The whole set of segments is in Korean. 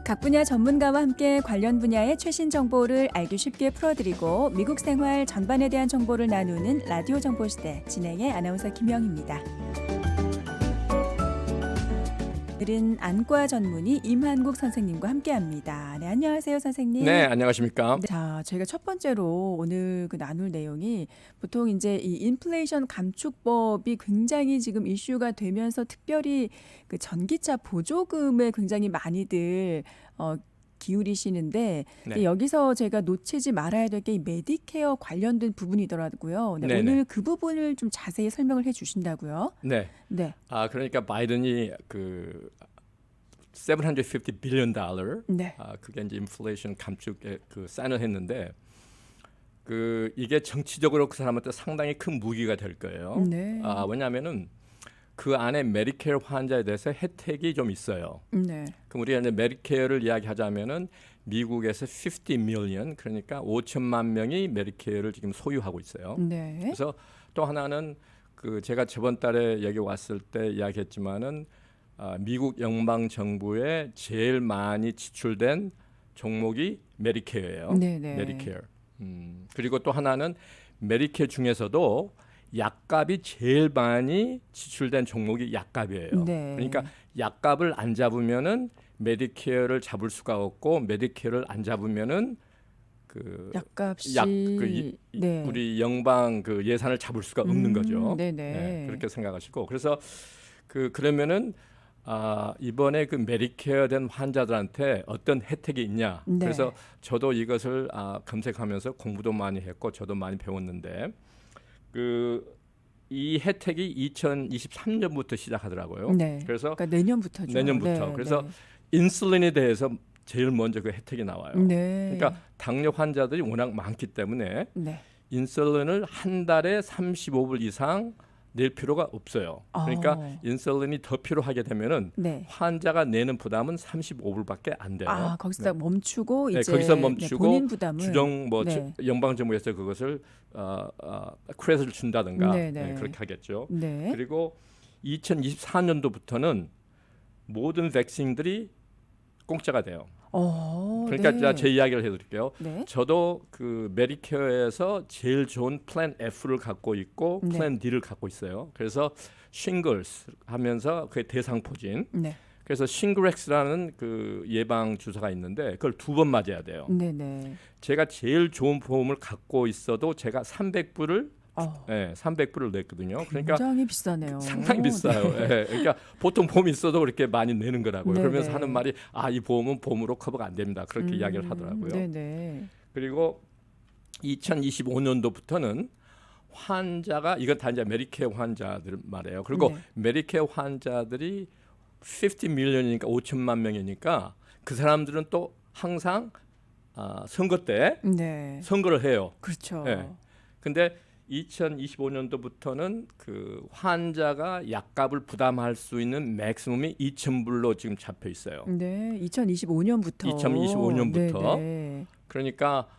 각 분야 전문가와 함께 관련 분야의 최신 정보를 알기 쉽게 풀어드리고 미국 생활 전반에 대한 정보를 나누는 라디오 정보시대 진행의 아나운서 김영희입니다. 오늘은 안과 전문의 임한국 선생님과 함께합니다. 네, 안녕하세요, 선생님. 네, 안녕하십니까? 자, 저희가 첫 번째로 오늘 나눌 내용이 보통 이제 이 인플레이션 감축법이 굉장히 지금 이슈가 되면서 특별히 그 전기차 보조금에 굉장히 많이들 기울이시는데 네. 여기서 제가 놓치지 말아야 될 게 이 메디케어 관련된 부분이더라고요. 네, 네네. 오늘 그 부분을 좀 자세히 설명을 해주신다고요. 네. 네, 그러니까 바이든이 그 750 billion 달러, 네, 그게 이제 인플레이션 감축에 그 사인을 했는데 그 이게 정치적으로 그 사람한테 상당히 큰 무기가 될 거예요. 네, 왜냐하면은 그 안에 메디케어 환자에 대해서 혜택이 좀 있어요. 네, 그럼 우리가 이제 메디케어를 이야기하자면은 미국에서 50 million, 그러니까 5천만 명이 메디케어를 지금 소유하고 있어요. 네, 그래서 또 하나는 그 제가 저번 달에 여기 왔을 때 이야기했지만은 미국 연방 정부에 제일 많이 지출된 종목이 메디케어예요. 네, 네. 메디케어. 그리고 또 하나는 메디케어 중에서도 약값이 제일 많이 지출된 종목이 약값이에요. 네. 그러니까 약값을 안 잡으면은 메디케어를 잡을 수가 없고 메디케어를 안 잡으면은 그 약값이 네. 우리 연방 그 예산을 잡을 수가 없는 거죠. 네네. 네, 그렇게 생각하시고 그래서 그러면은 이번에 그 메디케어 된 환자들한테 어떤 혜택이 있냐. 네. 그래서 저도 이것을 검색하면서 공부도 많이 했고 저도 많이 배웠는데 이 혜택이 2023년부터 시작하더라고요. 네. 그래서 그러니까 내년부터죠. 내년부터. 네, 그래서 네. 인슐린에 대해서 제일 먼저 그 혜택이 나와요. 네. 그러니까 당뇨 환자들이 워낙 많기 때문에 네. 인슐린을 한 달에 35불 이상 낼 필요가 없어요. 그러니까 인슐린이 더 필요하게 되면은 네. 환자가 내는 부담은 35불밖에 안 돼요. 거기서 딱 멈추고 네, 이제 거기서 멈추고 본인 부담을 주정 네. 연방 정부에서 그것을 크레딧을 준다든가 네, 네. 그렇게 하겠죠. 네. 그리고 2024년도부터는 모든 백신들이 공짜가 돼요. 그러니까 네. 제 이야기를 해드릴게요. 네. 저도 그 메디케어에서 제일 좋은 플랜 F를 갖고 있고 네. 플랜 D를 갖고 있어요. 그래서 싱글스 하면서 그게 대상포진. 네. 그래서 싱글엑스라는 그 예방 주사가 있는데 그걸 2번 맞아야 돼요. 네, 네. 제가 제일 좋은 보험을 갖고 있어도 제가 300불을 300불을 냈거든요. 그러니까 굉장히 비싸네요. 상당히 비싸요. 네. 예, 그러니까 보통 보험이 있어도 그렇게 많이 내는 거라고요. 네, 그러면서 네. 하는 말이 이 보험은 보험으로 커버가 안 됩니다. 그렇게 이야기를 하더라고요. 네, 네. 그리고 2025년도부터는 환자가 이건 다 이제 메디케어 환자들 말이에요. 그리고 네. 메디케어 환자들이 50 밀리언이니까 5천만 명이니까 그 사람들은 또 항상 선거 때 네. 선거를 해요. 그렇죠. 예. 근데 2025년도부터는 그 환자가 약값을 부담할 수 있는 맥시멈이 2,000불로 지금 잡혀 있어요. 네. 2025년부터. 2025년부터. 네. 그러니까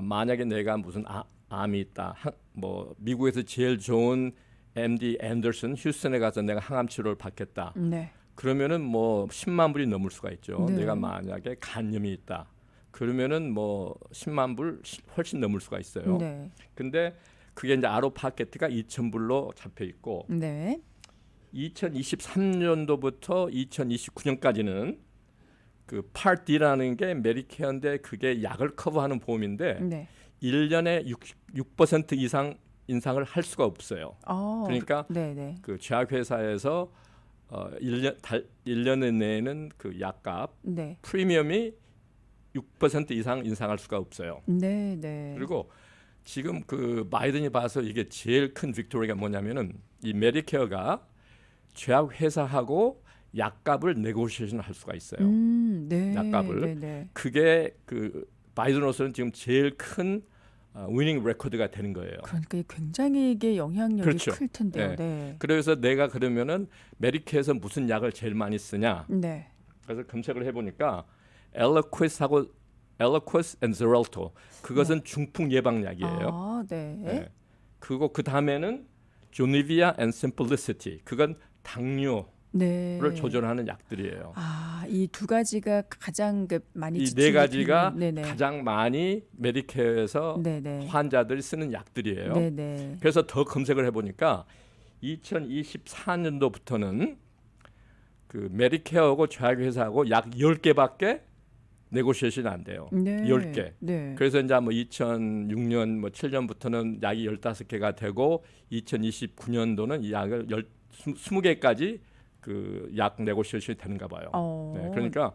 만약에 내가 무슨 암이 있다, 뭐 미국에서 제일 좋은 MD 앤더슨 휴스턴에 가서 내가 항암 치료를 받겠다. 네. 그러면은 뭐 10만 불이 넘을 수가 있죠. 네. 내가 만약에 간염이 있다. 그러면은 뭐 10만 불 훨씬 넘을 수가 있어요. 네. 근데 그게 이제 아웃파켓가 2,000불로 잡혀 있고 네. 2023년도부터 2029년까지는 그 Part D라는 게 메디케어인데 그게 약을 커버하는 보험인데 네. 1년에 6% 이상 인상을 할 수가 없어요. 그러니까 네, 네. 그 제약회사에서 1년에 내는 그 약값 네. 프리미엄이 6% 이상 인상할 수가 없어요. 네, 네. 그리고 지금 그 바이든이 봐서 이게 제일 큰 빅토리가 뭐냐면은 이 메디케어가 제약회사하고 약값을 네고시에이션 할 수가 있어요. 네. 약값을. 네, 네. 그게 그 바이든으로서는 지금 제일 큰 위닝 레코드가 되는 거예요. 그러니까 굉장히 이게 영향력이 그렇죠. 클 텐데요. 네. 네. 그래서 내가 그러면은 메디케어에서 무슨 약을 제일 많이 쓰냐? 네. 그래서 검색을 해보니까 엘러퀴스하고 엘러퀴스 앤 제랄토 그것은 중풍 예방약이에요. 네. 그리고 그 다음에는 조니비아 앤 심플리시티 그건 당뇨 네. 조절하는 약들이에요. 아, 이 두 가지가 가장 많이 이 지출이 네 가지가 되는, 네네. 가장 많이 메디케어에서 네네. 환자들이 쓰는 약들이에요. 네네. 그래서 더 검색을 해보니까 2024년도부터는 그 메디케어하고 제약회사하고 약 10개밖에 네고시에이션이 안 돼요. 네. 10개. 네. 그래서 이제 뭐 2006년 뭐 7년부터는 약이 15개가 되고 2029년도는 이 약을 20개까지 그 약 네고시에이션이 되는가 봐요. 네, 그러니까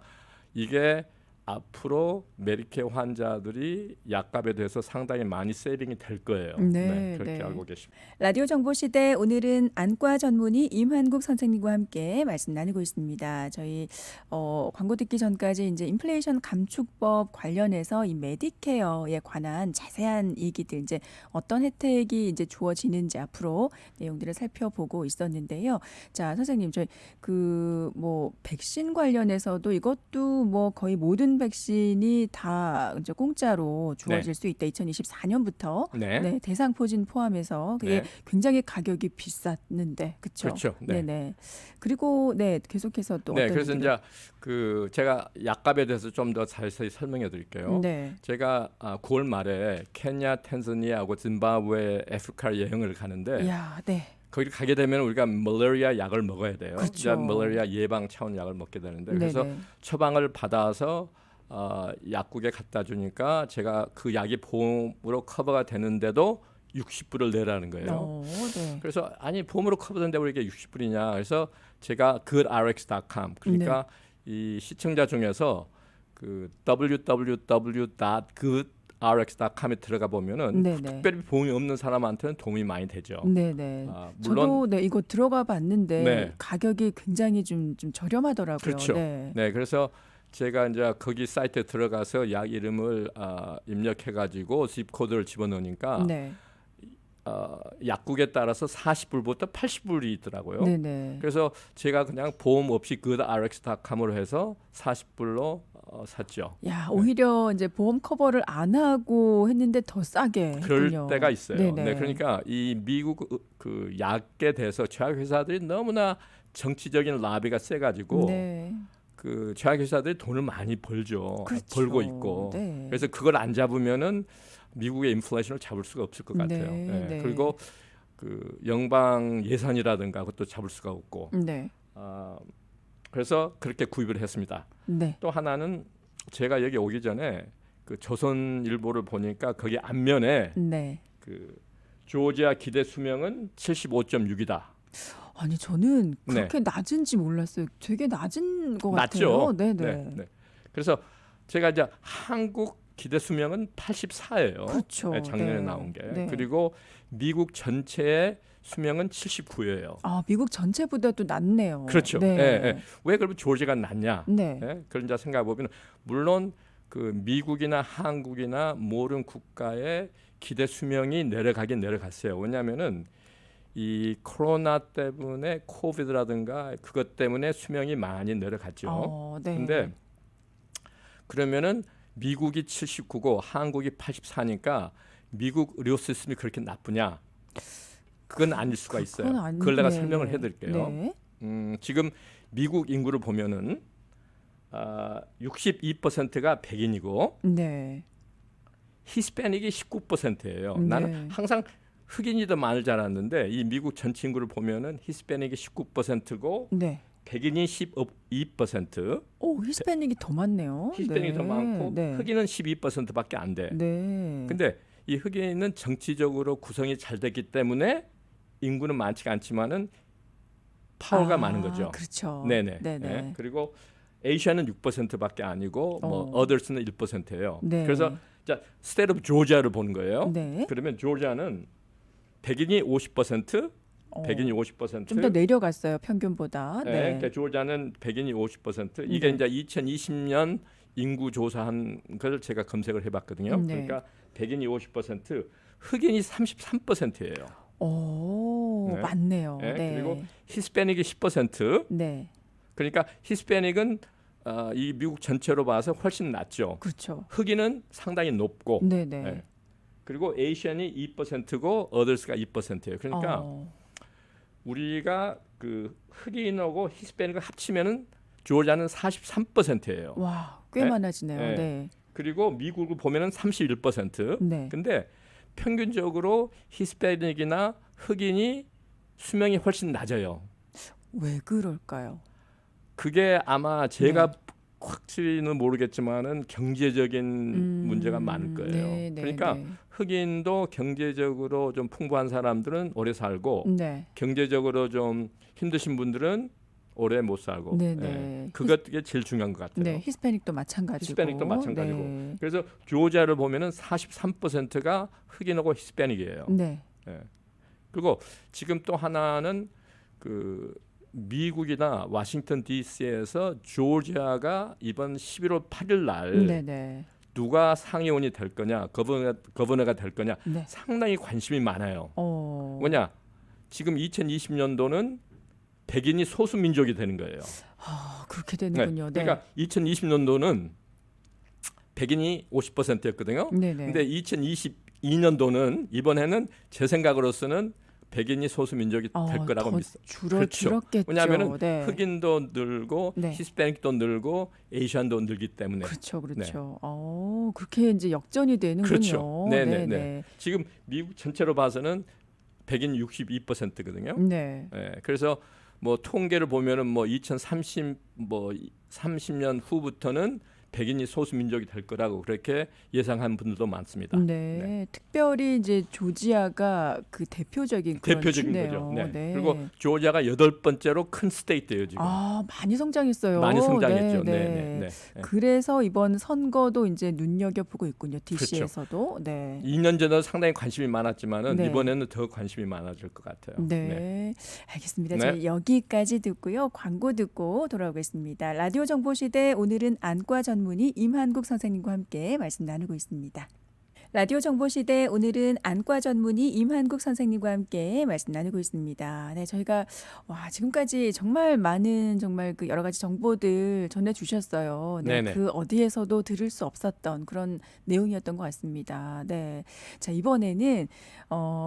이게 앞으로 메디케어 환자들이 약값에 대해서 상당히 많이 세이빙이 될 거예요. 네, 그렇게 네. 알고 계십니다. 라디오 정보 시대 오늘은 안과 전문의 임한국 선생님과 함께 말씀 나누고 있습니다. 저희 광고 듣기 전까지 이제 인플레이션 감축법 관련해서 이 메디케어에 관한 자세한 얘기들 이제 어떤 혜택이 이제 주어지는지 앞으로 내용들을 살펴보고 있었는데요. 자, 선생님 저희 그 뭐 백신 관련해서도 이것도 뭐 거의 모든 백신이 다 이제 공짜로 주어질 수 있다. 2024년부터 네. 네, 대상포진 포함해서 그게 네. 굉장히 가격이 비쌌는데 그렇죠? 그렇죠. 네. 네네. 그리고 네 계속해서 또 네, 어떤 그래서 얘기를? 이제 그 제가 약값에 대해서 좀 더 자세히 설명해 드릴게요. 네. 제가 9월 말에 케냐, 탄자니아하고 짐바브웨, 아프리카 여행을 가는데 야, 네. 거기 가게 되면 우리가 말라리아 약을 먹어야 돼요. 그렇죠. 이제 말라리아 예방 차원 약을 먹게 되는데 그래서 네네. 처방을 받아서 약국에 갖다 주니까 제가 그 약이 보험으로 커버가 되는데도 60불을 내라는 거예요. 네. 그래서 아니 보험으로 커버되는데 왜 이게 60불이냐. 그래서 제가 goodrx.com 그러니까 이 시청자 중에서 그 www.goodrx.com에 들어가 보면은 네네. 특별히 보험이 없는 사람한테는 도움이 많이 되죠. 네네. 물론 저도 네 이거 들어가 봤는데 네. 가격이 굉장히 좀 저렴하더라고요. 그렇죠. 네. 네, 그래서 제가 이제 거기 사이트에 들어가서 약 이름을 입력해가지고 zip 코드를 집어넣으니까 네. 약국에 따라서 40불부터 80불이 있더라고요. 네네. 그래서 제가 그냥 보험 없이 goodrx.com으로 해서 40불로 샀죠. 야, 오히려 이제 보험 커버를 안 하고 했는데 더 싸게 그럴 했군요. 때가 있어요. 네네. 네, 그러니까 이 미국 그 약에 대해서 제약회사들이 너무나 정치적인 라비가 세가지고 네. 그 제약회사들이 돈을 많이 벌죠. 그렇죠. 벌고 있고. 네. 그래서 그걸 안 잡으면은 미국의 인플레이션을 잡을 수가 없을 것 같아요. 네, 네. 네. 그리고 그 영방 예산이라든가 그것도 잡을 수가 없고. 네. 그래서 그렇게 구입을 했습니다. 네. 또 하나는 제가 여기 오기 전에 그 조선일보를 보니까 거기 앞면에 네. 그 조지아 기대 수명은 75.6이다. 아니 저는 네. 그렇게 낮은지 몰랐어요. 되게 낮은 것 낮죠. 같아요. 네네. 네, 네. 그래서 제가 이제 한국 기대 수명은 84예요. 그렇죠. 네, 작년에 네. 나온 게. 네. 그리고 미국 전체의 수명은 79예요. 아 미국 전체보다도 낮네요. 그렇죠. 네. 예, 예. 왜 그러면 조지아가 낮냐? 네. 예? 그런 자 생각해 보면 물론 그 미국이나 한국이나 모든 국가의 기대 수명이 내려가긴 내려갔어요. 왜냐하면은 이 코로나 때문에 코비드라든가 그것 때문에 수명이 많이 내려갔죠. 네. 근데 그러면은 미국이 79고 한국이 84니까 미국 의료 시스템이 그렇게 나쁘냐? 그건 아닐 수가 있어요. 그걸 내가 설명을 해드릴게요. 네. 지금 미국 인구를 보면은 62%가 백인이고 네. 히스패닉이 19%예요. 네. 나는 항상 흑인이 더 많을 줄 알았는데 이 미국 전체 인구를 보면은 히스패닉이 19%고 네. 백인이 12%, 오 히스패닉이 더 많네요. 히스패닉이 네. 더 많고 네. 흑인은 12%밖에 안 돼. 네. 근데 이 흑인은 정치적으로 구성이 잘 됐기 때문에 인구는 많지가 않지만은 파워가 많은 거죠. 그렇죠. 네네. 네네. 네. 그리고 에이시아는 6%밖에 아니고 뭐 어더스는 1%예요. 네. 그래서 자 스테이트 오브 조지아를 보는 거예요. 네. 그러면 조지아는 백인이 50%, 백인이 50%. 좀 더 내려갔어요 평균보다. 네. 네. 그러니까 조지아는 백인이 50%. 이게 네. 이제 2020년 인구 조사한 걸 제가 검색을 해봤거든요. 네. 그러니까 백인이 50%, 흑인이 33%예요. 오, 네. 맞네요. 네. 네. 그리고 히스패닉이 10%. 네. 그러니까 히스패닉은 이 미국 전체로 봐서 훨씬 낮죠. 그렇죠. 흑인은 상당히 높고. 네네. 네. 그리고 에이시안이 2%고 어더스가 2%예요. 그러니까 우리가 그 흑인하고 히스패닉을 합치면은 조지아는 43%예요. 와, 꽤 네? 많아지네요. 네. 네. 그리고 미국을 보면은 31%. 네. 근데 평균적으로 히스패닉이나 흑인이 수명이 훨씬 낮아요. 왜 그럴까요? 그게 아마 제가 네. 확실히는 모르겠지만은 경제적인 문제가 많을 거예요. 네, 네, 그러니까 네. 흑인도 경제적으로 좀 풍부한 사람들은 오래 살고 네. 경제적으로 좀 힘드신 분들은 오래 못 살고. 네, 예. 네. 그게 제일 중요한 것 같아요. 네, 히스패닉도 마찬가지고. 히스패닉도 마찬가지고. 네. 그래서 조지아를 보면은 43%가 흑인하고 히스패닉이에요. 네. 예. 그리고 지금 또 하나는 그 미국이나 워싱턴 D.C.에서 조지아가 이번 11월 8일 날 네, 네. 누가 상의원이 될 거냐, 거버너가 될 거냐 네. 상당히 관심이 많아요. 어. 뭐냐? 지금 2020년도는 백인이 소수 민족이 되는 거예요. 아, 그렇게 되는군요. 네. 그러니까 2020년도는 백인이 50%였거든요. 네, 네. 근데 2022년도는 이번에는 제 생각으로서는 백인이 소수 민족이 될 거라고 더 믿습니다. 그렇죠. 줄었겠죠. 왜냐하면은 네. 흑인도 늘고 네. 히스패닉도 늘고 에이시안도 늘기 때문에. 그렇죠, 그렇죠. 그렇게 이제 역전이 되는군요. 그렇죠. 네, 네, 네. 지금 미국 전체로 봐서는 백인 62%거든요. 네. 예, 그래서 뭐 통계를 보면은 뭐 2030 30년 후부터는 백인이 소수 민족이 될 거라고 그렇게 예상한 분들도 많습니다. 네. 특별히 이제 조지아가 그 대표적인 그런 대표적인 주네요. 거죠. 네. 네. 그리고 조지아가 8번째로 큰 스테이트예요 지금. 많이 성장했어요. 많이 성장했죠. 네, 네, 네. 네. 그래서 이번 선거도 이제 눈여겨보고 있군요. DC에서도. 그렇죠. 네. 2년 전에도 상당히 관심이 많았지만은 네. 이번에는 더 관심이 많아질 것 같아요. 네. 알겠습니다. 네. 저희 여기까지 듣고요. 광고 듣고 돌아오겠습니다. 라디오 정보시대 오늘은 안과 전문의 임한국 선생님과 함께 말씀 나누고 있습니다. 라디오 정보시대 오늘은 안과 전문의 임한국 선생님과 함께 말씀 나누고 있습니다. 네, 저희가 지금까지 정말 많은 정말 그 여러 가지 정보들 전해주셨어요. 네, 네네. 그 어디에서도 들을 수 없었던 그런 내용이었던 것 같습니다. 네, 자 이번에는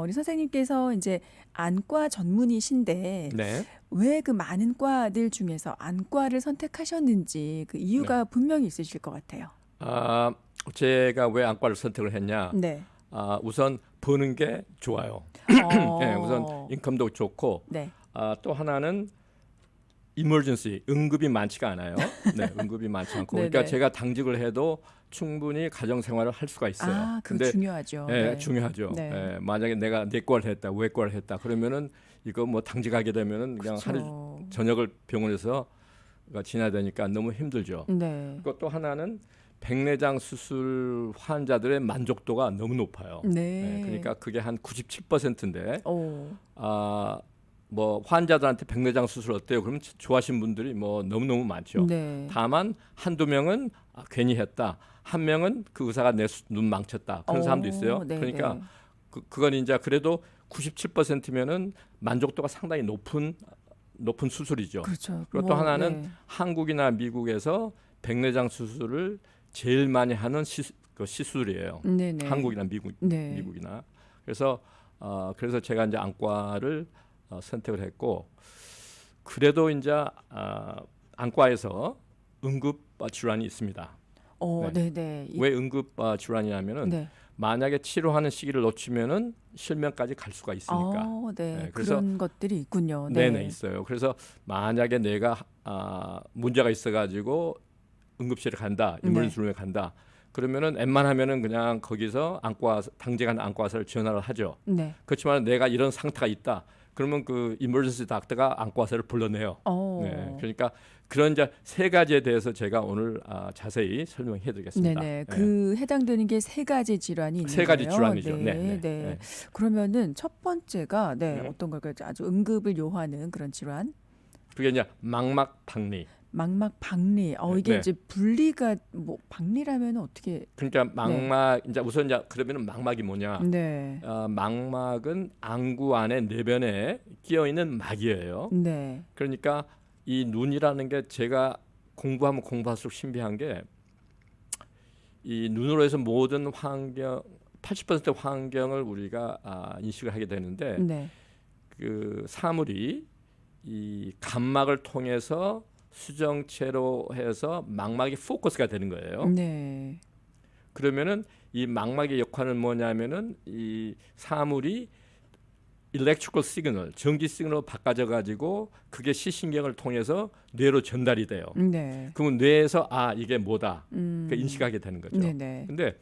우리 선생님께서 이제 안과 전문의신데 네. 왜 그 많은 과들 중에서 안과를 선택하셨는지 그 이유가 분명히 있으실 것 같아요. 제가 왜 안과를 선택을 했냐? 네. 우선 버는 게 좋아요. 네, 우선 인컴도 좋고 네. 또 하나는 이머전시 응급이 많지가 않아요. 네, 응급이 많지 않고 그러니까 네네. 제가 당직을 해도 충분히 가정 생활을 할 수가 있어요. 그거 중요하죠. 네, 네. 중요하죠. 네. 네, 만약에 내가 내과를 했다, 외과를 했다 그러면은 이거 뭐 당직하게 되면은 그냥 하루 그렇죠. 저녁을 병원에서 지내야 되니까 너무 힘들죠. 네. 그리고 또 하나는 백내장 수술 환자들의 만족도가 너무 높아요. 네. 그러니까 그게 한 97%인데 오. 뭐 환자들한테 백내장 수술 어때요? 그러면 좋아하시는 분들이 뭐 너무너무 많죠. 네. 다만 한두 명은 괜히 했다. 한 명은 그 의사가 내 눈 망쳤다. 그런 사람도 있어요. 네, 그러니까 네. 그건 이제 그래도 97%면은 만족도가 상당히 높은 수술이죠. 그렇죠. 그리고 또 하나는 네. 한국이나 미국에서 백내장 수술을 제일 많이 하는 시술이에요. 네네. 한국이나 네. 미국이나. 그래서 제가 이제 안과를 선택을 했고 그래도 이제 안과에서 응급 질환이 있습니다. 네네. 왜 응급 질환이냐면은 네. 만약에 치료하는 시기를 놓치면은 실명까지 갈 수가 있으니까. 네. 네, 그래서 그런 것들이 있군요. 네네 있어요. 그래서 만약에 내가 문제가 있어가지고 응급실에 간다, 이머전시룸에 간다. 그러면은 웬만하면은 그냥 거기서 당직한 안과사를 전화를 하죠. 네. 그렇지만 내가 이런 상태가 있다. 그러면 그 이머전시 닥터가 안과사를 불러내요. 네, 그러니까 그런 이제 세 가지에 대해서 제가 오늘 자세히 설명해드리겠습니다. 네네. 그 해당되는 게 세 가지 질환이 있는 세 가지 거예요. 질환이죠. 네. 네. 그러면은 첫 번째가 네. 어떤 걸까요? 아주 응급을 요하는 그런 질환. 그게 이제 망막박리. 망막박리. 이게 네. 이제 분리가 뭐 박리라면 어떻게? 그러니까 망막 이제 우선 이제 그러면은 망막이 뭐냐? 네. 망막은 안구 안에 내변에 끼어 있는 막이에요. 네. 그러니까 이 눈이라는 게 제가 공부하면 공부할수록 신비한 게 이 눈으로 해서 모든 환경 80% 환경을 우리가 인식을 하게 되는데 네. 그 사물이 이 감막을 통해서 수정체로 해서 망막이 포커스가 되는 거예요. 네. 그러면은 이 망막의 역할은 뭐냐면은 이 사물이 일렉트리컬 시그널, 전기 시그널로 바꿔져 가지고 그게 시신경을 통해서 뇌로 전달이 돼요. 네. 그러면 뇌에서 아 이게 뭐다 그 인식하게 되는 거죠. 네네. 근데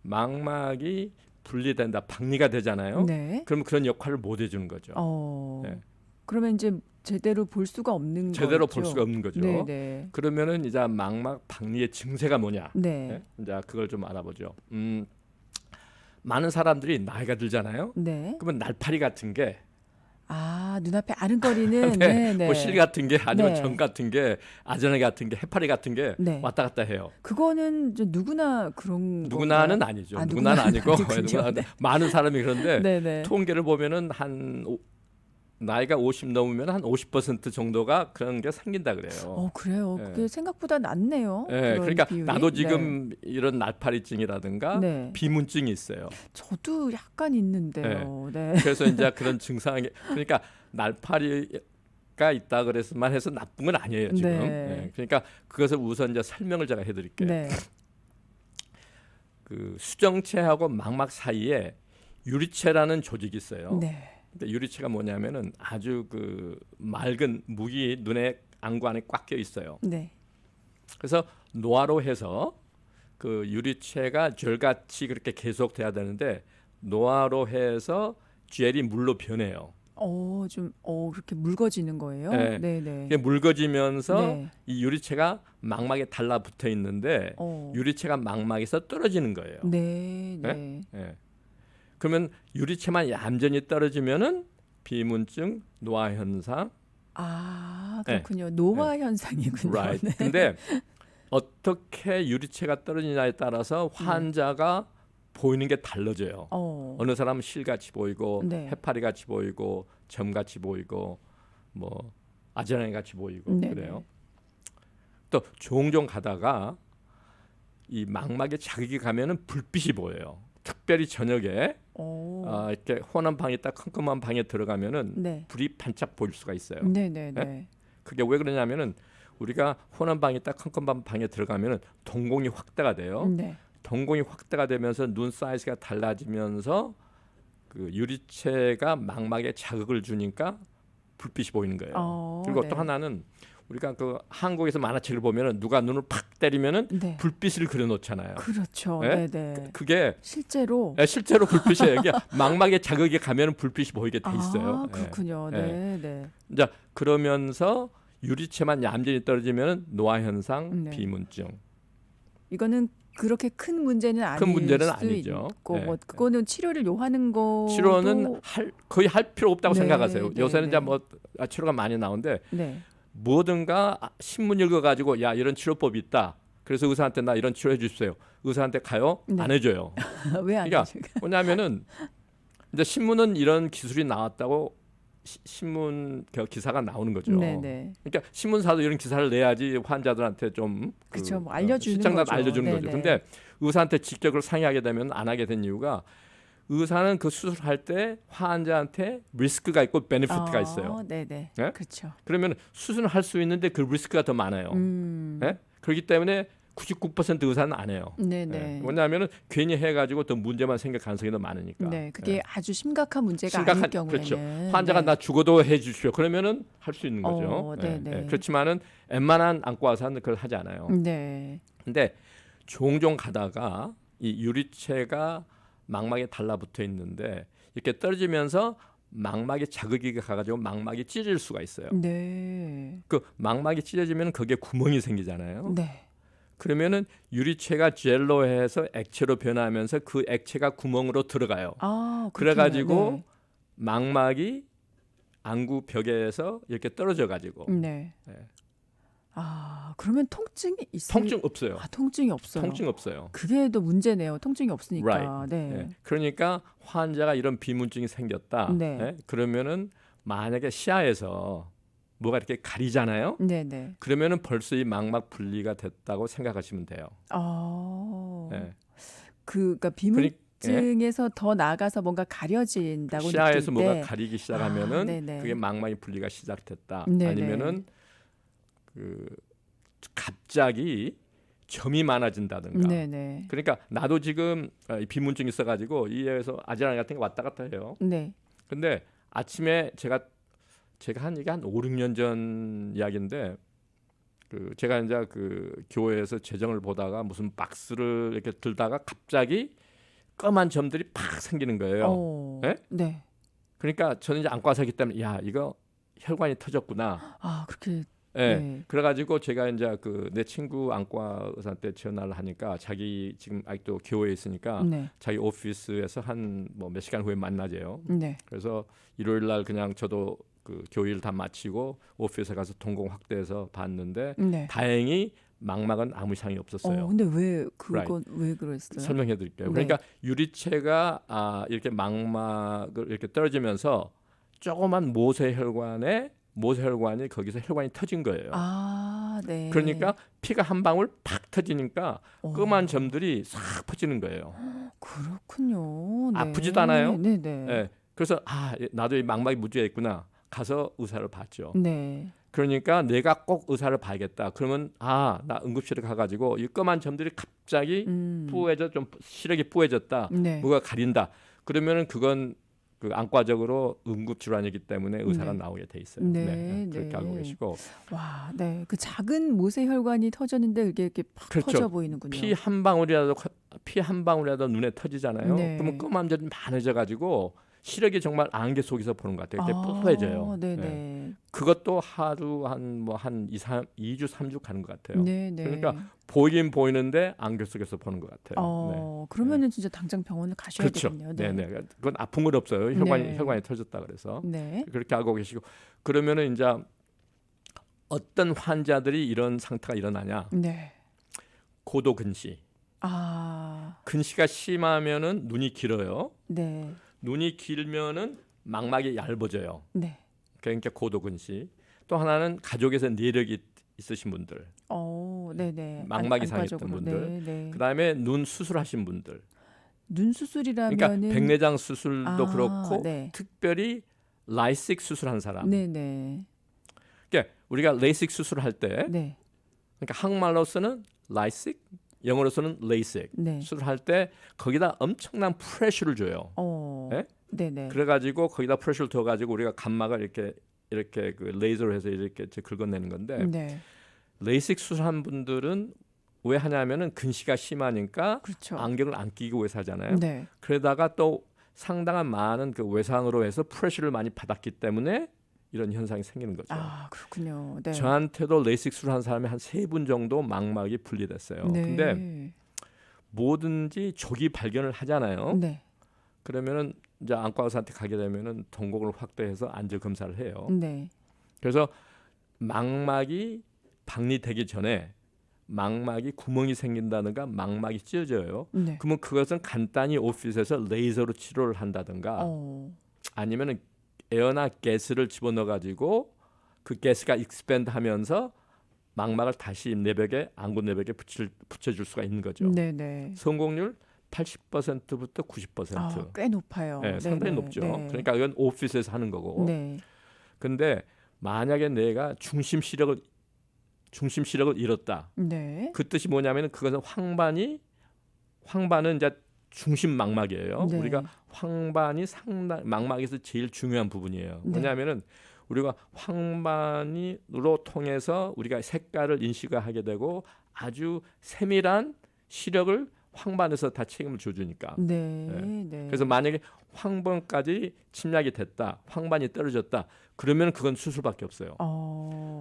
망막이 분리된다, 박리가 되잖아요. 네. 그러면 그런 역할을 못 해주는 거죠. 네. 그러면 이제 제대로 볼 수가 없는 제대로 거죠. 볼 수가 없는 거죠. 네네. 그러면은 이제 망막 박리의 증세가 뭐냐? 네. 네? 이제 그걸 좀 알아보죠. 많은 사람들이 나이가 들잖아요. 네. 그러면 날파리 같은 게 아, 눈앞에 아른거리는 네, 네네. 뭐 실 같은 게 아니면 네. 정 같은 게 아저나 같은 게 해파리 같은 게 네. 왔다 갔다 해요. 그거는 이제 누구나 그런 누구나는 건가요? 아니죠. 아, 누구나는 아니고 아니군요. 누구나 네. 많은 사람이 그런데 네네. 통계를 보면은 나이가 50 넘으면 한 50% 정도가 그런 게 생긴다 그래요. 그래요. 네. 그게 생각보다 낮네요. 네, 그런 그러니까 비율이. 나도 지금 이런 날파리증이라든가 네. 비문증이 있어요. 저도 약간 있는데요. 네. 그래서 이제 그런 증상이 그러니까 날파리가 있다 그래서만 해서 나쁜 건 아니에요 지금. 네. 네, 그러니까 그것을 우선 이제 설명을 제가 해드릴게요. 네. 그 수정체하고 망막 사이에 유리체라는 조직이 있어요. 네. 근데 유리체가 뭐냐면은 아주 그 맑은 무기 눈에 안구 안에 꽉 껴 있어요. 네. 그래서 노화로 해서 그 유리체가 젤같이 그렇게 계속 돼야 되는데 노화로 해서 젤이 물로 변해요. 그렇게 묽어지는 거예요? 네. 네네. 이게 묽어지면서 네. 이 유리체가 망막에 달라붙어 있는데 유리체가 망막에서 떨어지는 거예요. 네. 네? 네. 예. 그러면 유리체만 얌전히 떨어지면은 비문증, 노화 현상. 아, 그렇군요. 노화 현상이군요. Right. 네. 근데 어떻게 유리체가 떨어지냐에 따라서 환자가 보이는 게 달라져요. 어느 사람은 실같이 보이고 네. 해파리같이 보이고 점같이 보이고 뭐 아지랑이같이 보이고 네네. 그래요. 또 종종 가다가 이 망막에 자극이 가면은 불빛이 보여요. 특별히 저녁에 이렇게 혼한 방에 딱 컴컴한 방에 들어가면은 네. 불이 반짝 보일 수가 있어요. 네네네. 네? 그게 왜 그러냐면은 우리가 혼한 방에 딱 컴컴한 방에 들어가면은 동공이 확대가 돼요. 네. 동공이 확대가 되면서 눈 사이즈가 달라지면서 그 유리체가 망막에 자극을 주니까 불빛이 보이는 거예요. 그리고 네. 또 하나는 우리가 그 한국에서 만화책을 보면은 누가 눈을 팍 때리면은 네. 불빛을 그려놓잖아요. 그렇죠. 네? 네네. 그게 실제로. 실제로 불빛이에요. 이게 망막에 자극이 가면 불빛이 보이게 돼 있어요. 아, 그렇군요. 네. 네. 이제 그러면서 유리체만 얌전히 떨어지면 노화 현상, 네. 비문증. 이거는 그렇게 큰 문제는 아닐 큰 문제는 수 아니죠. 있고 네. 뭐 그거는 치료를 요하는 거 치료는 거의 할 필요 없다고 네, 생각하세요. 네, 요새는 네. 이제 뭐 치료가 많이 나오는데 네. 뭐든가 신문 읽어가지고 야 이런 치료법이 있다. 그래서 의사한테 나 이런 치료해 주십시오. 의사한테 가요? 네. 안 해줘요. 왜 안 그러니까 하실까? 뭐냐면은 이제 신문은 이런 기술이 나왔다고 신문 기사가 나오는 거죠. 네네. 그러니까 신문사도 이런 기사를 내야지 환자들한테 좀 그쵸, 뭐 알려주는 실장난 거죠. 알려주는 네네. 거죠. 근데 의사한테 직접 그걸 상의하게 되면 안 하게 된 이유가 의사는 그 수술할 때 환자한테 리스크가 있고 베네피트가 있어요. 네네. 네? 그렇죠. 그러면 수술을 할 수 있는데 그 리스크가 더 많아요. 네? 그렇기 때문에 99% 의사는 안 해요. 네네. 네. 왜냐하면은 괜히 해가지고 더 문제만 생길 가능성이 더 많으니까. 네, 그게 네. 아주 심각한 문제가 아닐 경우에는 그렇죠. 환자가 나 죽어도 해주십시오. 그러면은 할 수 있는 거죠. 네네. 그렇지만은 웬만한 안과 의사는 그걸 하지 않아요. 네. 근데 종종 가다가 이 유리체가 망막에 달라붙어 있는데 이렇게 떨어지면서 망막에 자극이 가가지고 망막이 찢어질 수가 있어요. 네. 그 망막이 찢어지면 거기에 구멍이 생기잖아요. 네. 그러면은 유리체가 젤로 해서 액체로 변하면서 그 액체가 구멍으로 들어가요. 아, 그래가지고 네. 망막이 안구 벽에서 이렇게 떨어져가지고 네. 네. 아, 그러면 통증이 있어요? 통증 없어요. 통증이 없어요. 통증 없어요. 그게 또 문제네요. 통증이 없으니까. Right. 네. 네. 그러니까 환자가 이런 비문증이 생겼다. 네. 네? 그러면은 만약에 시야에서 뭐가 이렇게 가리잖아요. 네네. 그러면은 벌써 이 망막 분리가 됐다고 생각하시면 돼요. 아, 네. 그러니까 그러니- 염증에서 더 나아가서 뭔가 가려진다고 시야에서 느낄 뭐가 때, 가리기 아, 시작하면은 네네, 그게 망막이 분리가 시작됐다. 네네, 아니면은 그 갑자기 점이 많아진다든가. 네네, 그러니까 나도 지금 이 비문증 있어가지고 이에서 아지랑이 같은 게 왔다 갔다 해요. 네, 근데 아침에 제가 한 이게 한 5, 6년 전 이야기인데 그 제가 이제 그 교회에서 재정을 보다가 무슨 박스를 이렇게 들다가 갑자기 검은 점들이 팍 생기는 거예요. 예? 네, 그러니까 저는 이제 안과 의사기 때문에 야 이거 혈관이 터졌구나. 아, 그렇게, 예. 네, 그래가지고 제가 이제 그 내 친구 안과 의사한테 전화를 하니까 자기 지금 아직도 교회에 있으니까 네, 자기 오피스에서 한 뭐 몇 시간 후에 만나재요. 네, 그래서 일요일 날 그냥 저도 그 교일 다 마치고 오피스에 가서 동공 확대해서 봤는데 네. 다행히 망막은 아무 이상이 없었어요. 근데 왜 Right. 그건 왜 그랬어요? 설명해 드릴게요. 네. 그러니까 유리체가 이렇게 망막을 이렇게 떨어지면서 조그만 모세혈관이 거기서 혈관이 터진 거예요. 아, 네. 그러니까 피가 한 방울 팍 터지니까 어, 검은 점들이 싹 퍼지는 거예요. 그렇군요. 네. 아프지도 않아요. 네, 네. 예. 그래서 나도 이 망막이 문제가 있구나. 가서 의사를 봤죠. 네. 그러니까 내가 꼭 의사를 봐야겠다. 그러면 나 응급실에 가가지고 이 검은 점들이 갑자기 뿌해져 좀 시력이 뿌해졌다. 네. 뭐가 가린다. 그러면은 그건 그 안과적으로 응급질환이기 때문에 의사가 네. 나오게 돼 있어요. 네, 그렇게 네. 알고 계시고 와, 네. 그 작은 모세혈관이 터졌는데 이게 이렇게 팍 그렇죠. 터져 보이는군요. 피 한 방울이라도 눈에 터지잖아요. 네. 그러면 검은 점이 많아져가지고 시력이 정말 안개 속에서 보는 것 같아요. 이렇게 뽀뽀해져요. 네, 네. 네. 그것도 하루 한 2주 3주 가는 것 같아요. 네, 네. 그러니까 보이긴 보이는데 안개 속에서 보는 것 같아요. 네. 그러면은 진짜 당장 병원을 가셔야 그렇죠. 되겠네요. 네, 네. 그건 아픈 건 없어요. 혈관이 네. 터졌다 그래서 네. 그렇게 알고 계시고 그러면은 이제 어떤 환자들이 이런 상태가 일어나냐? 네. 고도 근시. 아, 근시가 심하면은 눈이 길어요. 네. 눈이 길면은 망막이 얇아져요. 네. 그러니까 고도 근시. 또 하나는 가족에서 내력이 있으신 분들, 네, 네. 망막이 상했던 안과적으로. 분들, 네, 네. 그다음에 눈 수술하신 분들. 눈 그러니까 수술이라면은 백내장 수술도 그렇고 네. 특별히 라이식 수술한 사람. 네, 네. 그러니까 우리가 레이식 수술할 때, 네. 그러니까 한국말로서는 라이식, 영어로서는 레이식 네. 수술할 때 거기다 엄청난 프레셔를 줘요. 네, 네. 그래가지고 거기다 프레셔를 둬가지고 우리가 감막을 이렇게 그 레이저로 해서 이렇게 긁어내는 건데 네. 레이식 수술한 분들은 왜 하냐면은 근시가 심하니까 그렇죠. 안경을 안 끼고 외사 하잖아요. 네. 그러다가 또 상당한 많은 그 외상으로 해서 프레셔를 많이 받았기 때문에 이런 현상이 생기는 거죠. 아, 그렇군요. 네. 저한테도 레이식 수술한 사람이 한 3분 정도 망막이 분리됐어요. 네. 근데 뭐든지 조기 발견을 하잖아요. 네. 그러면은 이제 안과 의사한테 가게 되면은 동공을 확대해서 안저 검사를 해요. 네. 그래서 망막이 박리되기 전에 망막이 구멍이 생긴다든가 망막이 찢어져요. 네. 그러면 그것은 간단히 오피스에서 레이저로 치료를 한다든가 아니면은 에어나 가스를 집어넣어 가지고 그 가스가 익스팬드 하면서 망막을 다시 내벽에 안구 내벽에 붙여줄 수가 있는 거죠. 네, 네. 성공률 80%부터 90%. 꽤 높아요. 네, 상당히 네, 높죠. 네. 그러니까 이건 오피스에서 하는 거고. 네. 근데 만약에 내가 중심 시력을 잃었다. 네. 그 뜻이 뭐냐면은 그것은 황반은 이제 중심 망막이에요. 네. 우리가 황반이 망막에서 제일 중요한 부분이에요. 네. 왜냐하면은 우리가 황반으로 통해서 우리가 색깔을 인식하게 되고 아주 세밀한 시력을 황반에서 다 책임을 져주니까. 네. 네. 네. 그래서 만약에 황반까지 침략이 됐다, 황반이 떨어졌다, 그러면 그건 수술밖에 없어요.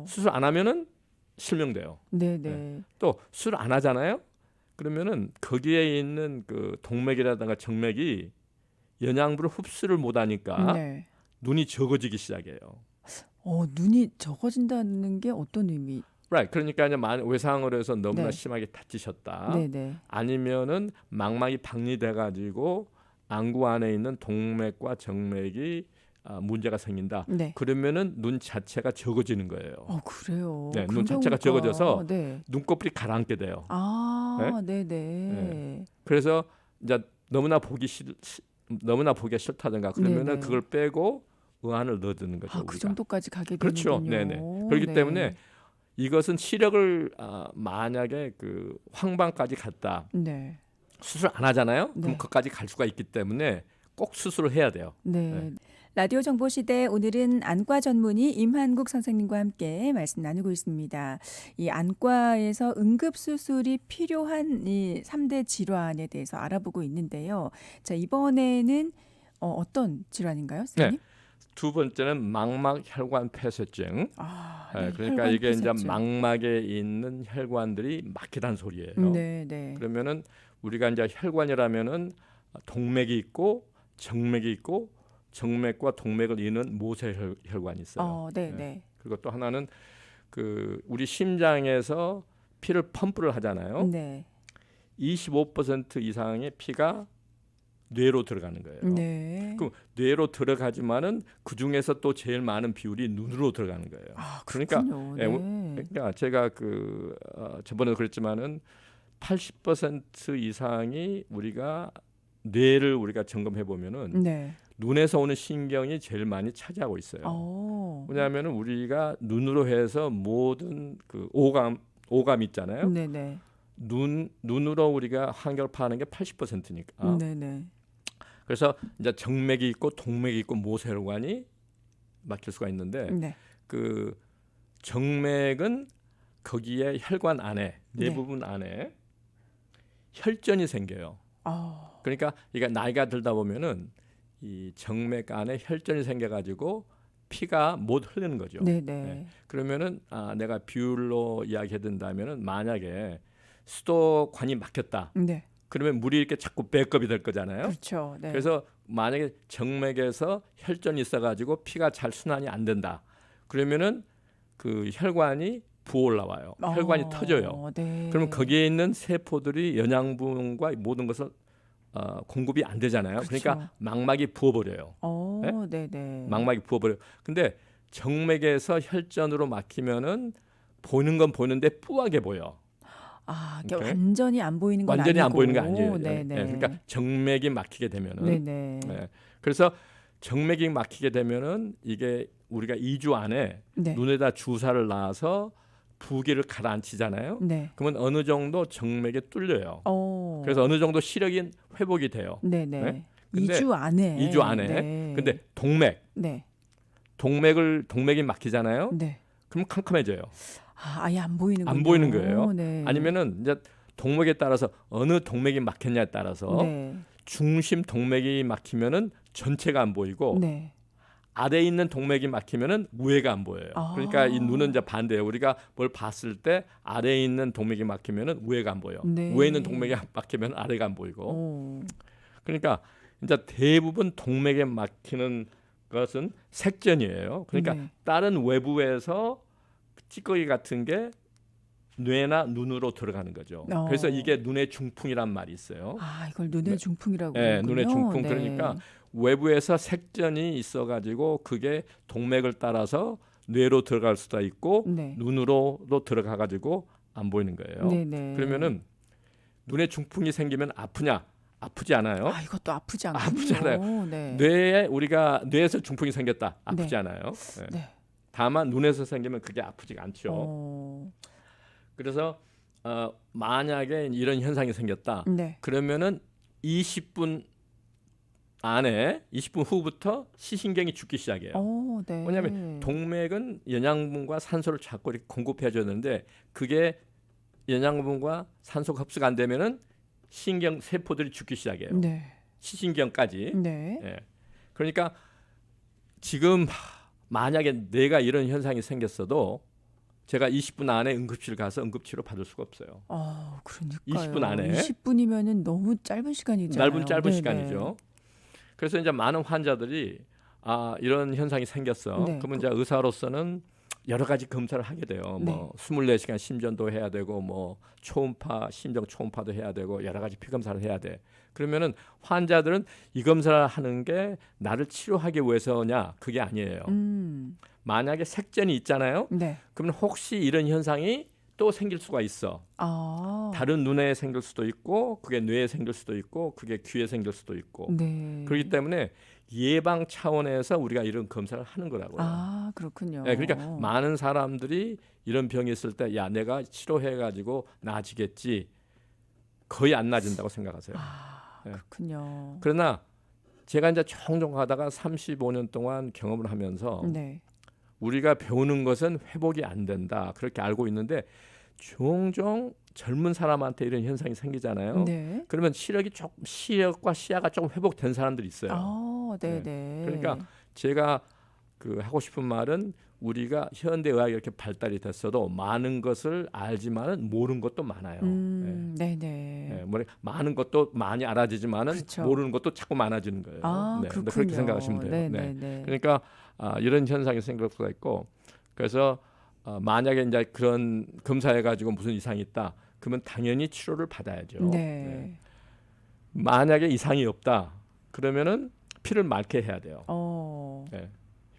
수술 안 하면은 실명돼요. 네, 네. 또 수술 안 하잖아요. 그러면은 거기에 있는 그 동맥이라든가 정맥이 영양분을 흡수를 못하니까 네. 눈이 적어지기 시작해요. 눈이 적어진다는 게 어떤 의미? Right. 그러니까 이제 외상으로 해서 너무나 네. 심하게 다치셨다. 네, 네. 아니면은 망막이 박리돼 가지고 안구 안에 있는 동맥과 정맥이 문제가 생긴다. 네. 그러면은 눈 자체가 적어지는 거예요. 그래요. 네, 그런 눈 자체가 경우가, 적어져서 네. 눈꺼풀이 가라앉게 돼요. 네, 네. 그래서 이제 너무나 보기가 싫다든가 그러면은 네네. 그걸 빼고 의안을 넣어두는 거죠. 아, 그 우리가. 정도까지 가게 그렇죠. 되는군요. 네네. 그렇기 네. 때문에 이것은 시력을 만약에 그 황반까지 갔다 네. 수술 안 하잖아요. 그럼 네. 그까지 갈 수가 있기 때문에 꼭 수술을 해야 돼요. 네. 네. 라디오 정보 시대 오늘은 안과 전문의 임한국 선생님과 함께 말씀 나누고 있습니다. 이 안과에서 응급 수술이 필요한 이 3대 질환에 대해서 알아보고 있는데요. 자, 이번에는 어떤 질환인가요, 네. 선생님? 두 번째는 망막 혈관 폐쇄증. 아, 네, 네. 그러니까 혈관 이게 이제 폐쇄증. 망막에 있는 혈관들이 막히다는 소리예요. 네, 네. 그러면은 우리가 이제 혈관이라면은 동맥이 있고 정맥이 있고 정맥과 동맥을 잇는 모세혈관이 있어요. 네, 네. 네. 그리고 또 하나는 그 우리 심장에서 피를 펌프를 하잖아요. 네. 25% 이상의 피가 뇌로 들어가는 거예요. 네. 그럼 뇌로 들어가지만은 그 중에서 또 제일 많은 비율이 눈으로 들어가는 거예요. 아, 그러니까 그렇군요. 예, 네. 그러니까 제가 저번에도 그랬지만은 80% 이상이 우리가 뇌를 우리가 점검해 보면은 네. 눈에서 오는 신경이 제일 많이 차지하고 있어요. 왜냐하면은 우리가 눈으로 해서 모든 그 오감 있잖아요. 네, 네. 눈으로 우리가 환경을 파악하는 게 80%니까. 네, 네. 그래서 이제 정맥이 있고 동맥이 있고 모세혈관이 막힐 수가 있는데 네. 그 정맥은 거기에 혈관 안에 네. 대부분 안에 혈전이 생겨요. 그러니까 이게 나이가 들다 보면은 이 정맥 안에 혈전이 생겨가지고 피가 못 흐르는 거죠. 네, 네. 네. 그러면은 내가 비율로 이야기해 든다면은 만약에 수도관이 막혔다. 네. 그러면 물이 이렇게 자꾸 백업이 될 거잖아요. 그렇죠. 네. 그래서 만약에 정맥에서 혈전이 있어가지고 피가 잘 순환이 안 된다. 그러면은 그 혈관이 부어 올라와요. 혈관이 터져요. 네. 그러면 거기에 있는 세포들이 영양분과 모든 것을 공급이 안 되잖아요. 그렇죠. 그러니까 망막이 부어버려요. 네? 네, 네. 망막이 부어버려요. 근데 정맥에서 혈전으로 막히면은 보이는 건 보이는데 뿌하게 보여. 이게 오케이? 완전히 안 보이는 건 완전히 아니고. 안 보이는 게 아니에요. 네, 네. 그러니까 정맥이 막히게 되면은 네, 네. 네. 그래서 정맥이 막히게 되면은 이게 우리가 2주 안에 네. 눈에다 주사를 놔서 부기를 가라앉히잖아요. 네. 그러면 어느 정도 정맥이 뚫려요. 어. 그래서 어느 정도 시력이 회복이 돼요. 네, 네. 네? 근데 2주 안에. 2주 안에. 네. 근데 동맥이 막히잖아요. 네. 그럼 캄캄해져요. 아예 안 보이는군요. 안 보이는 거예요. 네. 아니면은 이제 동맥에 따라서 어느 동맥이 막혔냐에 따라서 네. 중심 동맥이 막히면은 전체가 안 보이고 네. 아래에 있는 동맥이 막히면은 위에가 안 보여요. 그러니까 이 눈은 이제 반대예요. 우리가 뭘 봤을 때 아래에 있는 동맥이 막히면은 위에가 안 보여. 네. 위에 있는 동맥이 막히면 아래가 안 보이고. 오. 그러니까 이제 대부분 동맥에 막히는 것은 색전이에요. 그러니까 네. 다른 외부에서 찌꺼기 같은 게 뇌나 눈으로 들어가는 거죠. 그래서 이게 눈의 중풍이란 말이 있어요. 이걸 눈의 중풍이라고 네, 하는군요. 눈의 중풍. 네. 그러니까 외부에서 색전이 있어가지고 그게 동맥을 따라서 뇌로 들어갈 수도 있고 네. 눈으로도 들어가가지고 안 보이는 거예요. 네, 네. 그러면은 눈의 중풍이 생기면 아프냐? 아프지 않아요. 이것도 아프지 않군요. 아프잖아요. 네. 뇌에서 중풍이 생겼다. 아프지 네. 않아요. 네. 네. 다만 눈에서 생기면 그게 아프지가 않죠. 그래서 만약에 이런 현상이 생겼다. 네. 그러면은 20분 후부터 시신경이 죽기 시작해요. 네. 왜냐하면 동맥은 영양분과 산소를 자꾸 이렇게 공급해 줘야 되는데 그게 영양분과 산소가 흡수가 안 되면은 신경 세포들이 죽기 시작해요. 네. 시신경까지. 네. 예. 그러니까 지금 만약에 내가 이런 현상이 생겼어도 제가 20분 안에 응급실 가서 응급치료 받을 수가 없어요. 그러니까요. 20분 안에. 20분이면은 너무 짧은 시간이잖아요. 짧은 네네. 시간이죠. 그래서 이제 많은 환자들이 이런 현상이 생겼어. 네. 그러면 이제 의사로서는 여러 가지 검사를 하게 돼요. 네. 뭐 24시간 심전도 해야 되고 뭐 심정 초음파도 해야 되고 여러 가지 피 검사를 해야 돼. 그러면은 환자들은 이 검사를 하는 게 나를 치료하기 위해서냐? 그게 아니에요. 만약에 색전이 있잖아요. 네. 그러면 혹시 이런 현상이 또 생길 수가 있어. 아. 다른 눈에 생길 수도 있고 그게 뇌에 생길 수도 있고 그게 귀에 생길 수도 있고 네. 그렇기 때문에 예방 차원에서 우리가 이런 검사를 하는 거라고요. 아, 그렇군요. 예, 그러니까 많은 사람들이 이런 병이 있을 때 야 내가 치료해가지고 나아지겠지 거의 안 나아진다고 생각하세요. 아, 예. 그렇군요. 그러나 제가 이제 종종 하다가 35년 동안 경험을 하면서 네. 우리가 배우는 것은 회복이 안 된다 그렇게 알고 있는데 종종 젊은 사람한테 이런 현상이 생기잖아요. 네. 그러면 시력과 시야가 조금 회복된 사람들이 있어요. 아, 네네. 그러니까 제가 그 하고 싶은 말은 우리가 현대 의학이 이렇게 발달이 됐어도 많은 것을 알지만은 모르는 것도 많아요. 네네. 많은 것도 많이 알아지지만은 그렇죠. 모르는 것도 자꾸 많아지는 거예요. 아, 네, 그렇군요. 그렇게 생각하시면 돼요. 네. 네네네. 그러니까 이런 현상이 생길 수가 있고 그래서 만약에 이제 그런 검사해가지고 무슨 이상이 있다, 그러면 당연히 치료를 받아야죠. 네. 만약에 이상이 없다, 그러면은 피를 맑게 해야 돼요. 네.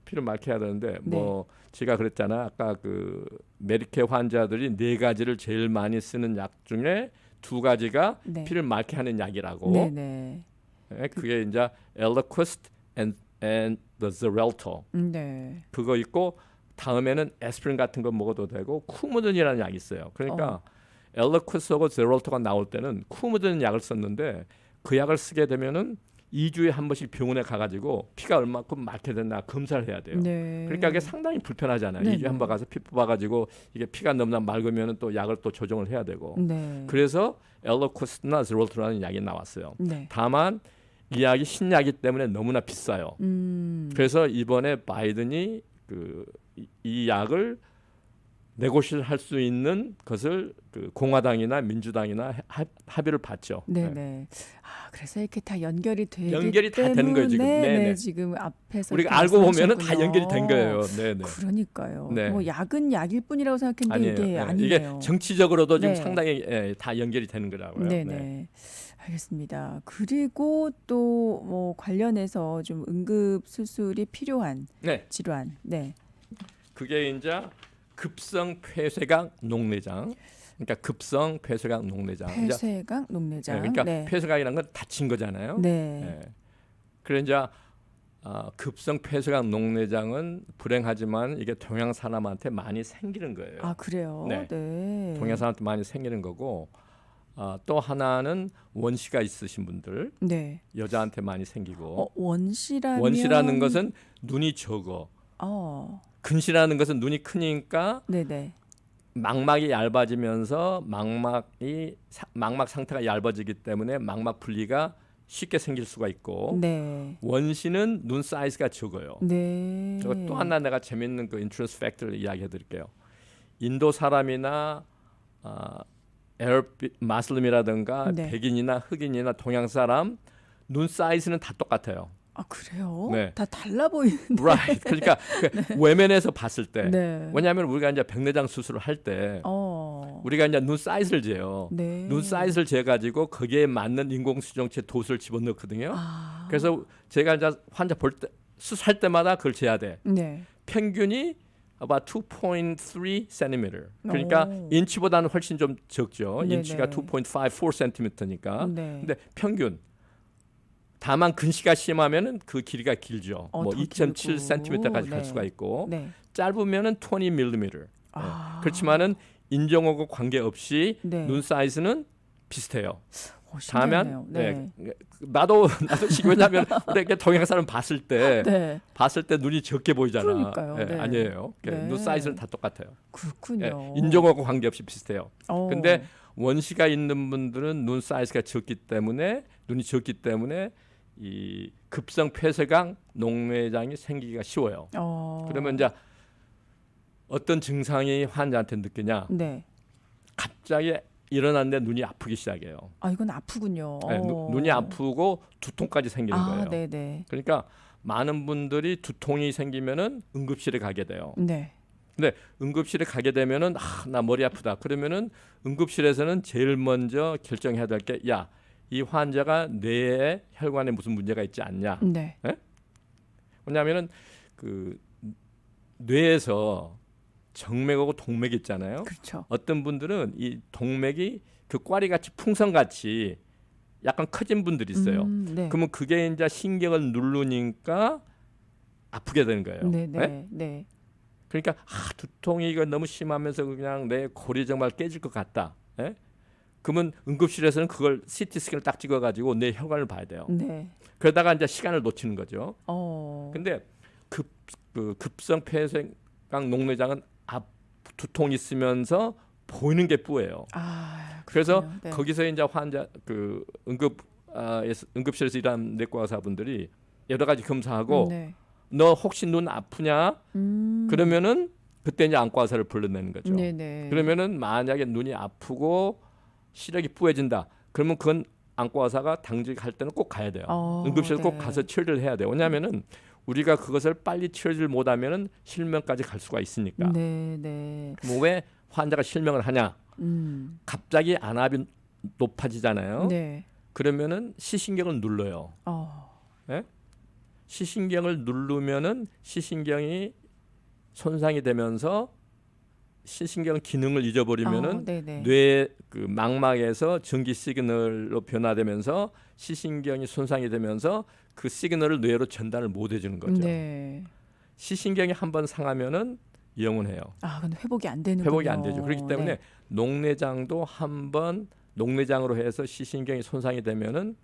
피를 맑게 해야 되는데 뭐 제가 그랬잖아. 아까 그 메디케어 환자들이 4가지를 제일 많이 쓰는 약 중에 2가지가 네. 피를 맑게 하는 약이라고. 네네. 네, 그게 이제 Eliquis and the Xarelto. 네. 그거 있고 다음에는 에스피린 같은 거 먹어도 되고 쿠무든이라는 약이 있어요. 그러니까 Eliquis하고 Xarelto가 나올 때는 쿠무든 약을 썼는데 그 약을 쓰게 되면은 2주에 한 번씩 병원에 가가지고 피가 얼마큼 맑게 됐나 검사를 해야 돼요. 네. 그러니까 이게 상당히 불편하잖아요. 네네. 2주에 한 번 가서 피 뽑아가지고 이게 피가 너무나 맑으면 또 약을 또 조정을 해야 되고. 네. 그래서 Eliquis나 Xarelto라는 약이 나왔어요. 네. 다만 이 약이 신약이기 때문에 너무나 비싸요. 그래서 이번에 바이든이 이 약을 네고시를 할 수 있는 것을 그 공화당이나 민주당이나 합의를 봤죠. 네네. 아, 그래서 이렇게 다 연결이 되기 연결이 다 때문에 되는 거예요, 지금. 네네. 지금 앞에서 우리가 이렇게 알고 보면은 다 말씀하셨군요. 연결이 된 거예요. 네네. 그러니까요. 네. 뭐 약은 약일 뿐이라고 생각했는데 아니에요. 이게 네. 아니네요. 이게 정치적으로도 지금 네. 상당히 다 연결이 되는 거라고요. 네네. 네. 알겠습니다. 그리고 또 뭐 관련해서 좀 응급 수술이 필요한 네. 질환. 네. 그게 이제 급성 폐쇄각 녹내장. 그러니까 급성 폐쇄각 녹내장. 폐쇄각 녹내장. 그러니까 네. 폐쇄각이라는 건 다친 거잖아요. 네. 그래 이제 급성 폐쇄각 녹내장은 불행하지만 이게 동양 사람한테 많이 생기는 거예요. 아, 그래요? 네. 네. 동양 사람한테 많이 생기는 거고 또 하나는 원시가 있으신 분들, 네. 여자한테 많이 생기고 원시라면 원시라는 것은 눈이 적어. 근시라는 것은 눈이 크니까 네네. 망막이 얇아지면서 망막 상태가 얇아지기 때문에 망막 분리가 쉽게 생길 수가 있고 네. 원시는 눈 사이즈가 적어요. 네. 그리고 또 하나 내가 재밌는 그 인트런스 팩트를 이야기해 드릴게요. 인도 사람이나 마슬림이라든가 네. 백인이나 흑인이나 동양 사람 눈 사이즈는 다 똑같아요. 아, 그래요? 네. 다 달라 보이는데. Right. 그러니까 외면에서 봤을 때 네. 왜냐하면 우리가 이제 백내장 수술을 할 때 우리가 이제 눈 사이즈를 재요. 네. 눈 사이즈를 재가지고 거기에 맞는 인공수정체 도수를 집어넣거든요. 그래서 제가 이제 환자 볼 때 수술할 때마다 그걸 재야 돼. 네. 평균이 about 2.3 cm. 그러니까 인치보다는 훨씬 좀 적죠. 네네. 인치가 2.54 cm니까. 네. 근데 평균. 다만 근시가 심하면은 그 길이가 길죠. 뭐 더 2.7 길고. cm까지 갈 네. 수가 있고 네. 짧으면은 20mm. 그렇지만은 인종하고 관계없이 네. 눈 사이즈는 비슷해요. 신기하네요. 다만 나도 왜냐하면 우리 동양 사람 봤을 때 네. 눈이 적게 보이잖아. 그러니까요. 네. 아니에요. 네. 눈 사이즈는 다 똑같아요. 그렇군요. 인종하고 관계없이 비슷해요. 어. 근데 원시가 있는 분들은 눈 사이즈가 눈이 적기 때문에 이 급성 폐쇄각 녹내장이 생기기가 쉬워요. 그러면 이제 어떤 증상이 환자한테 느끼냐? 네. 갑자기 일어났는데 눈이 아프기 시작해요. 아, 이건 아프군요. 네, 눈이 아프고 두통까지 생기는 거예요. 네네. 그러니까 많은 분들이 두통이 생기면은 응급실에 가게 돼요. 네. 근데 응급실에 가게 되면은 나 머리 아프다. 그러면은 응급실에서는 제일 먼저 결정해야 될 게 이 환자가 뇌에 혈관에 무슨 문제가 있지 않냐. 네. 왜냐하면은 그 뇌에서 정맥하고 동맥이 있잖아요. 그렇죠. 어떤 분들은 이 동맥이 그 꽈리같이 풍선같이 약간 커진 분들이 있어요. 네. 그러면 그게 이제 신경을 누르니까 아프게 되는 거예요. 네, 네? 네, 네. 그러니까 두통이 이거 너무 심하면서 그냥 내 골이 정말 깨질 것 같다. 예? 그러면 응급실에서는 그걸 CT 스캔을 딱 찍어가지고 내 혈관을 봐야 돼요. 네. 그러다가 이제 시간을 놓치는 거죠. 어. 근데 급성 폐쇄강 녹내장은 두통이 있으면서 보이는 게 뿌예요. 아, 그래서 그렇군요. 네. 거기서 이제 환자 응급실에서 일하는 내과 의사분들이 여러 가지 검사하고 네. 너 혹시 눈 아프냐? 그러면은 그때 이제 안과 의사를 불러내는 거죠. 네, 네. 그러면은 만약에 눈이 아프고 시력이 뿌해진다. 그러면 그건 안과 의사가 당직할 때는 꼭 가야 돼요. 응급실 네. 꼭 가서 치료를 해야 돼요. 왜냐하면은 우리가 그것을 빨리 치료를 못하면은 실명까지 갈 수가 있으니까. 네, 네. 뭐 왜 환자가 실명을 하냐? 갑자기 안압이 높아지잖아요. 네. 그러면은 시신경을 눌러요. 네? 시신경을 누르면은 시신경이 손상이 되면서 시신경 기능을 잊어버리면은 뇌 그 망막에서 전기 시그널로 변화되면서 시신경이 손상이 되면서 그 시그널을 뇌로 전달을 못 해주는 거죠. 네. 시신경이 한번 상하면은 영원해요. 아, 근데 회복이 안 되는군요. 회복이 안 되죠. 그렇기 때문에 네. 녹내장도 한번 녹내장으로 해서 시신경이 손상이 되면은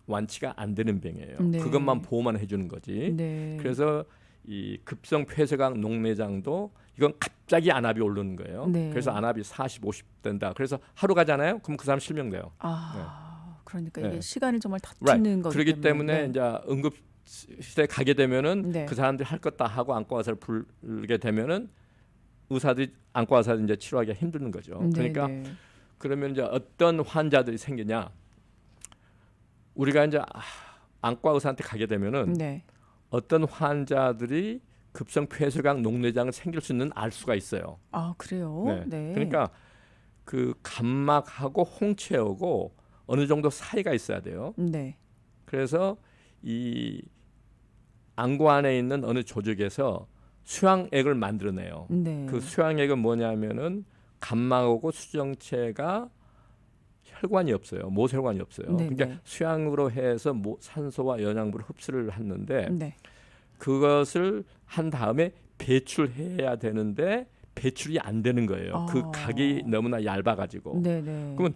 완치가 안 되는 병이에요. 네. 그것만 보호만 해주는 거지. 네. 그래서 이 급성 폐쇄강 녹내장도 이건 갑자기 안압이 오르는 거예요. 네. 그래서 안압이 40, 50 된다. 그래서 하루 가잖아요. 그럼 그 사람 실명돼요. 그러니까 네. 이게 시간을 정말 다투는 거기 그렇기 때문에 네. 이제 응급실에 가게 되면은 네. 그 사람들이 할 것 다 하고 안과 의사를 부르게 되면은 안과 의사들이 이제 치료하기가 힘든 거죠. 그러니까 네. 그러면 이제 어떤 환자들이 생기냐? 우리가 이제 안과 의사한테 가게 되면은 네. 어떤 환자들이 급성 폐쇄강 녹내장을 생길 수 있는 알 수가 있어요. 아, 그래요? 네. 네. 그러니까 그 감막하고 홍채하고 어느 정도 사이가 있어야 돼요. 네. 그래서 이 안구 안에 있는 어느 조직에서 수양액을 만들어내요. 네. 그 수양액은 뭐냐면은 감막하고 수정체가 혈관이 없어요. 모세혈관이 없어요. 네네. 그러니까 수양으로 해서 산소와 영양분을 흡수를 하는데 네. 그것을 한 다음에 배출해야 되는데 배출이 안 되는 거예요. 그 각이 너무나 얇아가지고. 네네. 그러면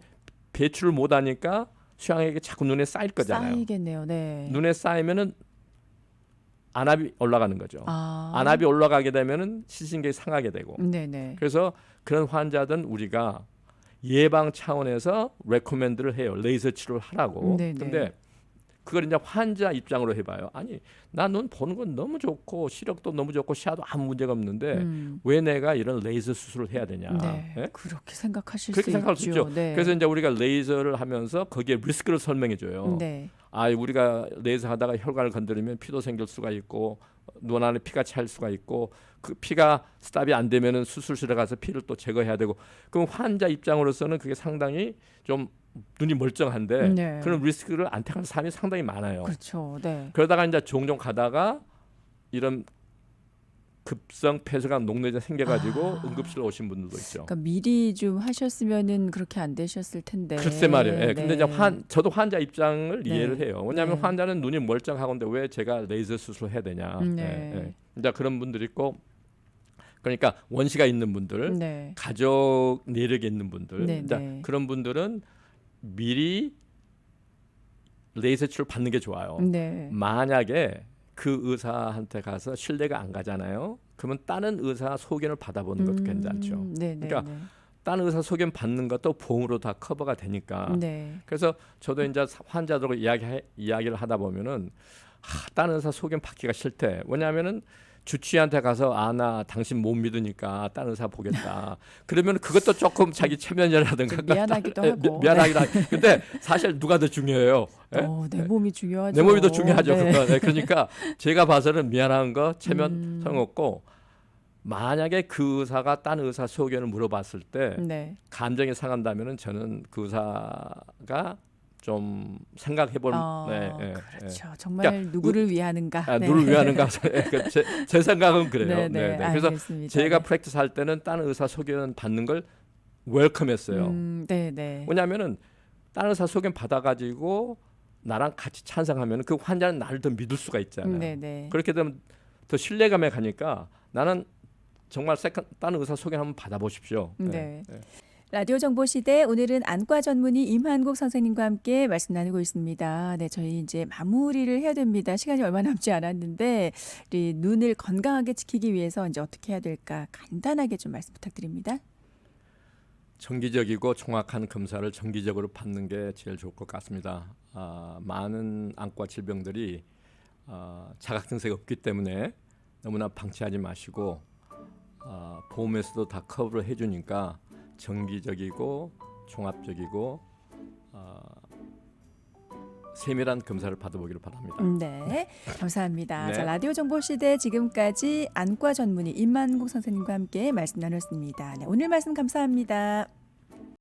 배출을 못하니까 수양액이 자꾸 눈에 쌓일 거잖아요. 쌓이겠네요. 네. 눈에 쌓이면은 안압이 올라가는 거죠. 아. 안압이 올라가게 되면은 시신경이 상하게 되고. 네네. 그래서 그런 환자들은 우리가 예방 차원에서 레코멘드를 해요. 레이저 치료를 하라고. 네네. 근데 그걸 이제 환자 입장으로 해봐요. 아니, 나 눈 보는 건 너무 좋고 시력도 너무 좋고 시야도 아무 문제가 없는데 왜 내가 이런 레이저 수술을 해야 되냐? 네. 예? 그렇게 생각하실 그렇게 수 생각할 수 있죠. 네. 그래서 이제 우리가 레이저를 하면서 거기에 리스크를 설명해줘요. 네. 우리가 레이저 하다가 혈관을 건드리면 피도 생길 수가 있고 눈 안에 피가 찰 수가 있고 그 피가 스탑이 안 되면은 수술실에 가서 피를 또 제거해야 되고 그럼 환자 입장으로서는 그게 상당히 좀 눈이 멀쩡한데 네. 그런 리스크를 안 택하는 사람이 상당히 많아요. 그렇죠. 네. 그러다가 이제 종종 가다가 이런 급성 폐쇄강 녹내장 생겨가지고 응급실에 오신 분들도 있죠. 그러니까 미리 좀 하셨으면은 그렇게 안 되셨을 텐데. 글쎄 말이에요. 예, 네. 근데 이제 저도 환자 입장을 네. 이해를 해요. 왜냐하면 네. 환자는 눈이 멀쩡하건데 왜 제가 레이저 수술을 해야 되냐. 네. 이제 그런 분들이 있고, 그러니까 원시가 있는 분들, 네. 가족 내력이 있는 분들, 네, 이제 네. 그런 분들은 미리 레이저 치료를 받는 게 좋아요. 네. 만약에 그 의사한테 가서 신뢰가 안 가잖아요. 그러면 다른 의사 소견을 받아보는 것도 괜찮죠. 네, 그러니까 네. 다른 의사 소견 받는 것도 보험으로 다 커버가 되니까. 네. 그래서 저도 이제 환자들하고 이야기를 하다 보면은 다른 의사 소견 받기가 싫대. 왜냐하면은 주치의한테 가서 나 당신 못 믿으니까 다른 의사 보겠다. 그러면 그것도 조금 자기 체면이라든가 미안하기도 하고. 미안하기도 하고. 근데 사실 누가 더 중요해요? 내 몸이 중요하죠. 내 몸이 더 중요하죠. 네. 그거. 그러니까 제가 봐서는 미안한 거 체면 소용없고 만약에 그 의사가 다른 의사 소견을 물어봤을 때 네. 감정이 상한다면은 저는 그 의사가 좀 생각해볼. 그렇죠. 정말 누구를 위하는가? 네. 누구를 위하는가? 제 생각은 그래요. 네, 그래서 알겠습니다. 제가 네. 프랙티스 할 때는 다른 의사 소견 받는 걸 웰컴했어요. 네. 왜냐하면은 다른 의사 소견 받아가지고 나랑 같이 찬성하면 그 환자는 나를 더 믿을 수가 있잖아요. 네. 그렇게 되면 더 신뢰감에 가니까 나는 정말 다른 의사 소견 한번 받아보십시오. 네. 라디오 정보 시대 오늘은 안과 전문의 임한국 선생님과 함께 말씀 나누고 있습니다. 네, 저희 이제 마무리를 해야 됩니다. 시간이 얼마 남지 않았는데 우리 눈을 건강하게 지키기 위해서 이제 어떻게 해야 될까 간단하게 좀 말씀 부탁드립니다. 정기적이고 정확한 검사를 정기적으로 받는 게 제일 좋을 것 같습니다. 많은 안과 질병들이 자각 증세가 없기 때문에 너무나 방치하지 마시고 보험에서도 다 커버를 해주니까 정기적이고 종합적이고 세밀한 검사를 받아보기를 바랍니다. 네, 감사합니다. 네. 자, 라디오 정보 시대 지금까지 안과 전문의 임만국 선생님과 함께 말씀 나눴습니다. 네, 오늘 말씀 감사합니다.